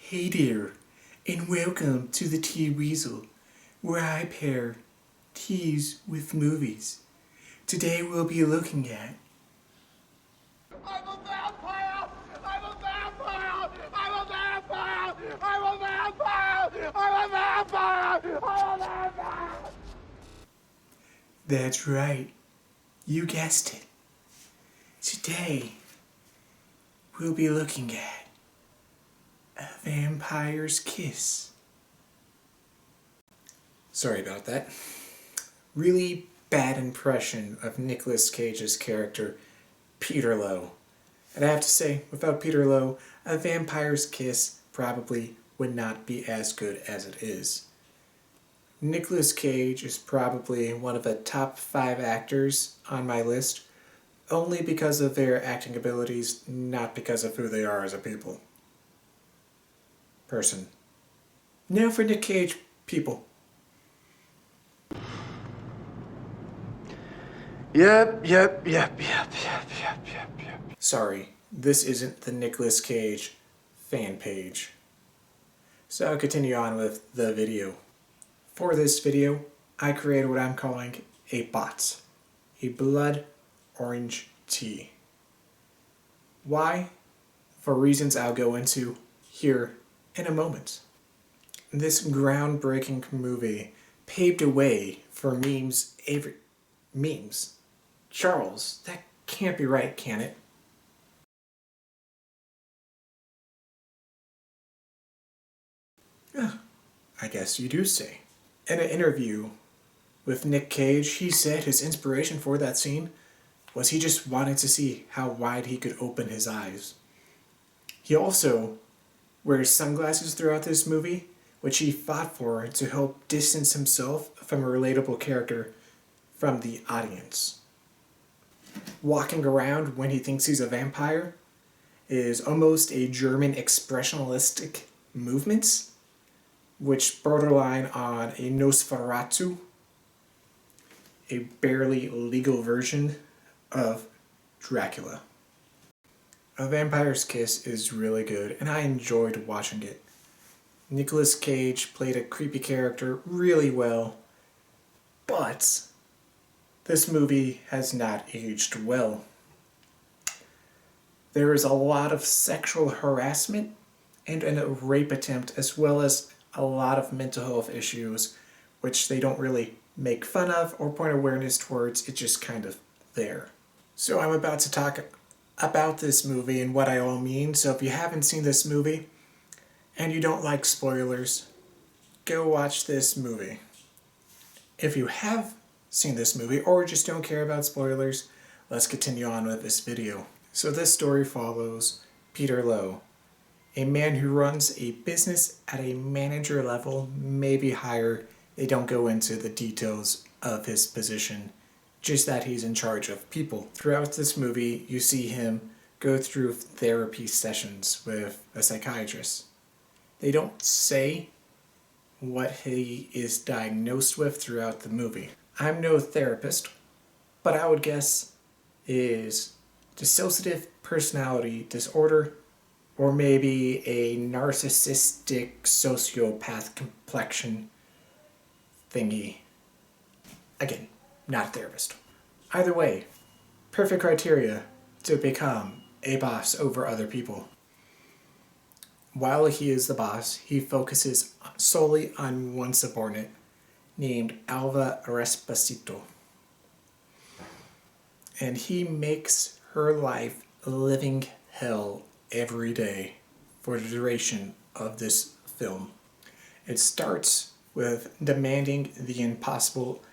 Hey there, and welcome to the Tea Weasel, where I pair teas with movies. Today we'll be looking at I'm a vampire! I'm a vampire! I'm a vampire! I'm a vampire! I'm a vampire! I'm a vampire! That's right, you guessed it. Today we'll be looking at A Vampire's Kiss. Sorry about that. Really bad impression of Nicolas Cage's character, Peter Lowe. And I have to say, without Peter Lowe, A Vampire's Kiss probably would not be as good as it is. Nicolas Cage is probably one of the top 5 actors on my list, only because of their acting abilities, not because of who they are as a person. Now for Nick Cage, people. Yep. Sorry, this isn't the Nicolas Cage fan page. So I'll continue on with the video. For this video, I created what I'm calling a BOT, a blood orange tea. Why? For reasons I'll go into here in a moment. This groundbreaking movie paved a way for memes. Charles, that can't be right, can it? I guess you do say. In an interview with Nick Cage, he said his inspiration for that scene was he just wanted to see how wide he could open his eyes. He also wears sunglasses throughout this movie, which he fought for to help distance himself from a relatable character from the audience. Walking around when he thinks he's a vampire is almost a German expressionistic movement, which borderline on a Nosferatu, a barely legal version of Dracula. A Vampire's Kiss is really good, and I enjoyed watching it. Nicolas Cage played a creepy character really well, but this movie has not aged well. There is a lot of sexual harassment and a rape attempt, as well as a lot of mental health issues, which they don't really make fun of or point awareness towards. It's just kind of there. So I'm about to talk about this movie and what I all mean. So if you haven't seen this movie and you don't like spoilers, go watch this movie. If you have seen this movie or just don't care about spoilers, let's continue on with this video. So this story follows Peter Lowe, a man who runs a business at a manager level, maybe higher. They don't go into the details of his position, just that he's in charge of people. Throughout this movie, you see him go through therapy sessions with a psychiatrist. They don't say what he is diagnosed with throughout the movie. I'm no therapist, but I would guess is dissociative personality disorder, or maybe a narcissistic sociopath complexion thingy. Again, not a therapist. Either way, perfect criteria to become a boss over other people. While he is the boss, he focuses solely on one subordinate named Alva Respacito. And he makes her life a living hell every day for the duration of this film. It starts with demanding the impossible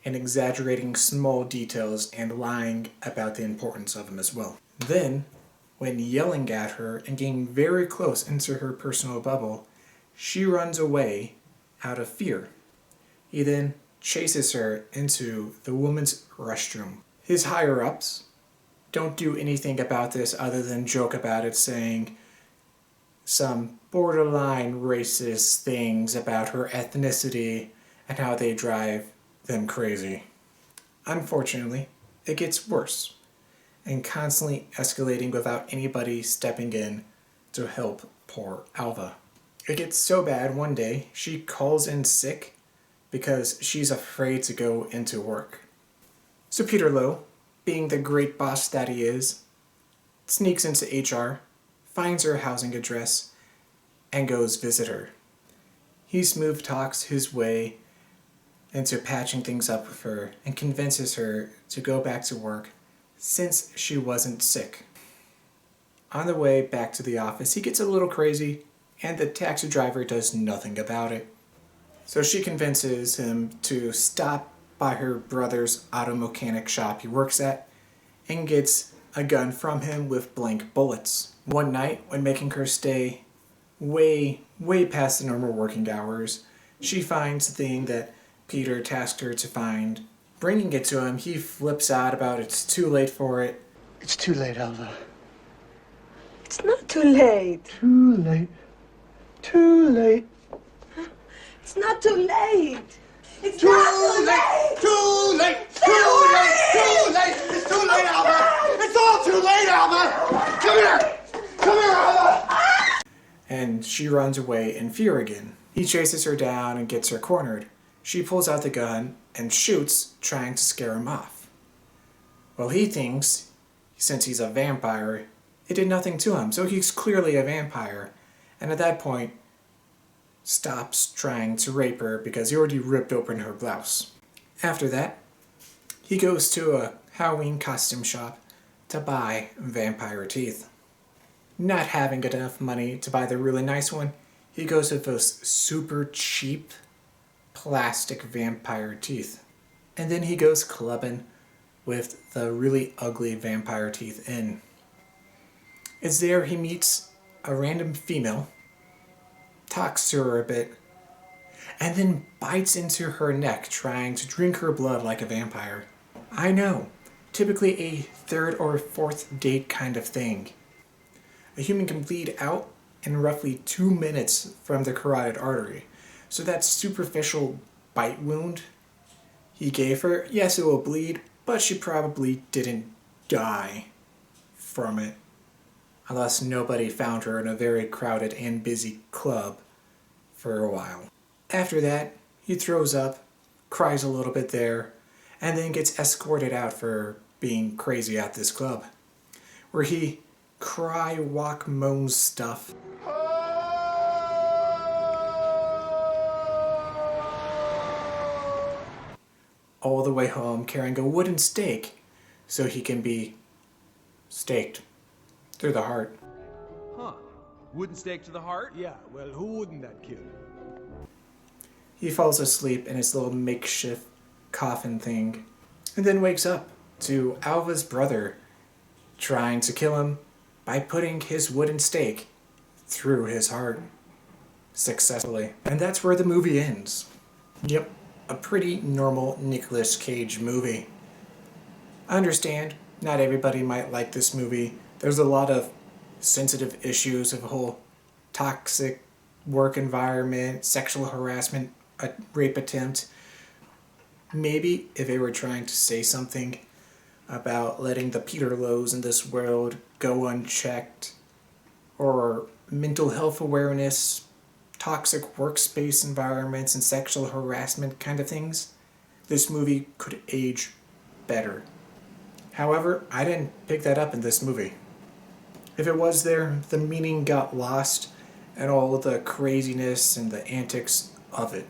and exaggerating small details and lying about the importance of them as well. Then, when yelling at her and getting very close into her personal bubble, she runs away out of fear. He then chases her into the woman's restroom. His higher-ups don't do anything about this other than joke about it, saying some borderline racist things about her ethnicity and how they drive them crazy. Unfortunately, it gets worse and constantly escalating without anybody stepping in to help poor Alva. It gets so bad one day, she calls in sick because she's afraid to go into work. So Peter Lowe, being the great boss that he is, sneaks into HR, finds her housing address, and goes visit her. He smooth talks his way into patching things up with her and convinces her to go back to work since she wasn't sick. On the way back to the office, he gets a little crazy, and the taxi driver does nothing about it. So she convinces him to stop by her brother's auto mechanic shop he works at and gets a gun from him with blank bullets. One night, when making her stay way past the normal working hours, she finds the thing that Peter tasked her to find. Bringing it to him, he flips out about it's too late for it. It's too late, Alva. It's not too late. Too late. Too late. It's not too late. It's Too not too late. late. Too late. Too late. Too late. It's too late, Alva. It's all too late, Alva. Come here. Come here, Alva. And she runs away in fear again. He chases her down and gets her cornered. She pulls out the gun and shoots, trying to scare him off. Well, he thinks, since he's a vampire, it did nothing to him, so he's clearly a vampire. And at that point, stops trying to rape her because he already ripped open her blouse. After that, he goes to a Halloween costume shop to buy vampire teeth. Not having enough money to buy the really nice one, he goes with those super cheap plastic vampire teeth. And then he goes clubbing with the really ugly vampire teeth in. It's there he meets a random female, talks to her a bit, and then bites into her neck trying to drink her blood like a vampire. I know, typically a third or fourth date kind of thing. A human can bleed out in roughly 2 minutes from the carotid artery. So that superficial bite wound he gave her, yes, it will bleed, but she probably didn't die from it. Unless nobody found her in a very crowded and busy club for a while. After that, he throws up, cries a little bit there, and then gets escorted out for being crazy at this club, where he cry, walk, moans stuff. All the way home carrying a wooden stake so he can be staked through the heart. Huh. Wooden stake to the heart? Yeah, well, who wouldn't that kill? He falls asleep in his little makeshift coffin thing, and then wakes up to Alva's brother trying to kill him by putting his wooden stake through his heart successfully. And that's where the movie ends. Yep, a pretty normal Nicolas Cage movie. I understand not everybody might like this movie. There's a lot of sensitive issues of a whole toxic work environment, sexual harassment, a rape attempt. Maybe if they were trying to say something about letting the Peter Lowes in this world go unchecked, or mental health awareness, toxic workspace environments, and sexual harassment kind of things, this movie could age better. However, I didn't pick that up in this movie. If it was there, the meaning got lost and all the craziness and the antics of it.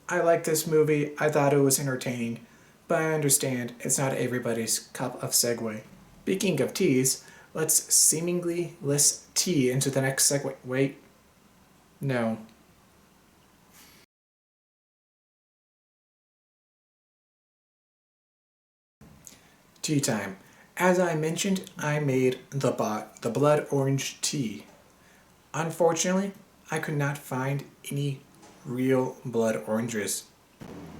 I like this movie. I thought it was entertaining, but I understand it's not everybody's cup of segue. Speaking of teas, let's seemingly list tea into the next segue. Wait. No. Tea time. As I mentioned, I made the blood orange tea. Unfortunately, I could not find any real blood oranges.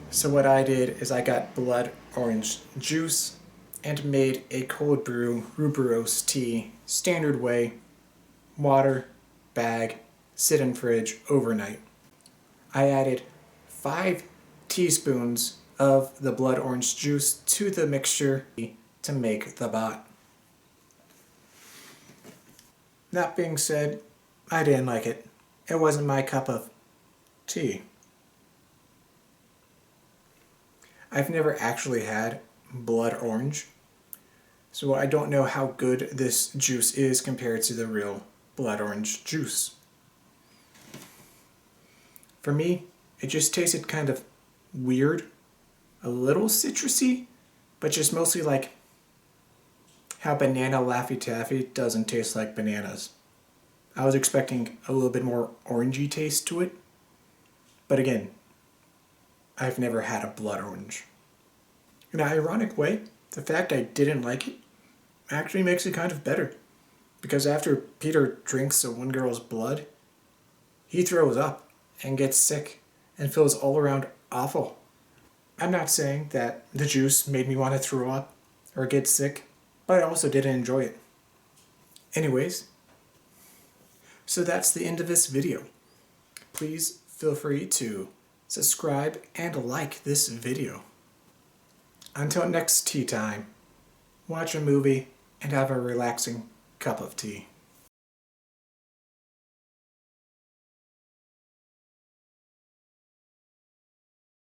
So what I did is I got blood orange juice and made a cold brew Rooibos tea, standard way, water, bag, sit in fridge overnight. I added 5 teaspoons of the blood orange juice to the mixture to make the bot. That being said, I didn't like it. It wasn't my cup of tea. I've never actually had blood orange, so I don't know how good this juice is compared to the real blood orange juice. For me, it just tasted kind of weird, a little citrusy, but just mostly like how banana Laffy Taffy doesn't taste like bananas. I was expecting a little bit more orangey taste to it, but again, I've never had a blood orange. In an ironic way, the fact I didn't like it actually makes it kind of better, because after Peter drinks one girl's blood, he throws up and gets sick and feels all around awful. I'm not saying that the juice made me want to throw up or get sick, but I also didn't enjoy it. Anyways, so that's the end of this video. Please feel free to subscribe and like this video. Until next tea time, watch a movie and have a relaxing cup of tea.